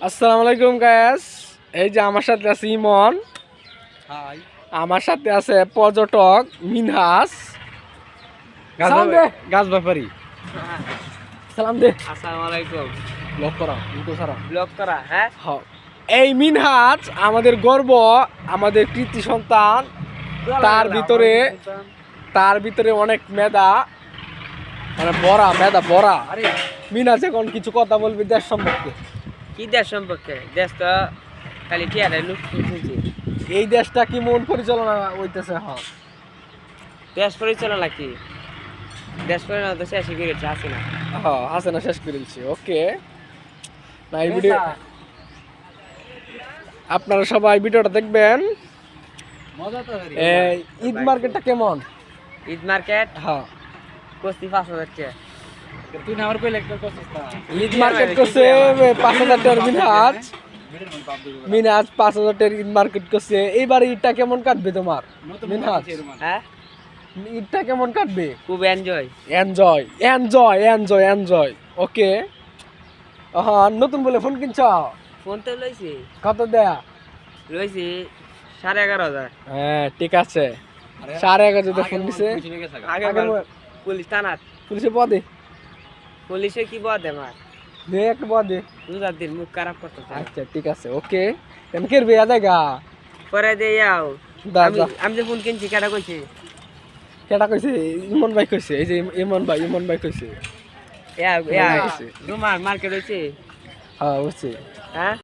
আসসালামু আলাইকুম গাইস। এই যে আমার সাথে আছে ইমন, হাই, আমার সাথে আছে পর্যটক মিনহাস, গাছ ব্যাপারী। সালাম দে। আসসালামু আলাইকুম। ব্লক করা, ইন্টো সারা। ব্লগ করা, হ্যাঁ? হ্যাঁ, এই মিনহাস আমাদের গর্ব, আমাদের কৃতি সন্তান। তার ভিতরে অনেক মেধা, মানে মেধা ভরা। আরে মিনহাস এখন কিছু কথা বলবি দেশ সম্পর্কে। কি দেশ সম্পর্কে? দেশ তো খালি টিয়ারে লুট খুঁজছি। এই দেশটা কি মন পরিচালনা হইতেছে? হ্যাঁ, দেশ পরিচালনা কি? দেশ পরিচালনা তো শেষই করেছে, আছে না? হ্যাঁ হাসিনা শেষ করেছি। ওকে, না এই ভিডিও আপনারা সবাই ভিডিওটা দেখবেন। মজা তো ঈদ মার্কেটটা কেমন? ঈদ মার্কেট হ্যাঁ, কস্তি 5,000 টাকা। তুই না আমার কইলে একটা কস্তি ঈদ মার্কেট করছে 5,000 টাকার মিনহাজ 5,000 টাকার ঈদ মার্কেট করছে। এইবার ঈদটা কেমন কাটবে তোমার মিনহাজ? হ্যাঁ, ঈদটা কেমন কাটবে? খুব enjoy. Enjoy enjoy enjoy enjoy. Okay, হ্যাঁ নতুন বলে ফোন কিনছ? ফোন তো লইছি, কত দেয়া? লইছি 11,500। হ্যাঁ ঠিক আছে, 11,500 ফোন দিছে। আগে পুলিশ থানাত, পুলিশে পদে পুলিশে কি বদে মার দে, একটা পদে। দুজার দিন মুখ খারাপ করতে। আচ্ছা ঠিক আছে, ওকে। কেন করবে আদাগা? পরে দিয়ে যাও। দাদা আমি যে ফোন কিনছি কেটা কইছি? কেটা কইছে? ইমন ভাই কইছে। এই যে ইমন ভাই কইছে। রুমার মার্কেট হয়েছে। হ্যাঁ বুঝছি। হ্যাঁ।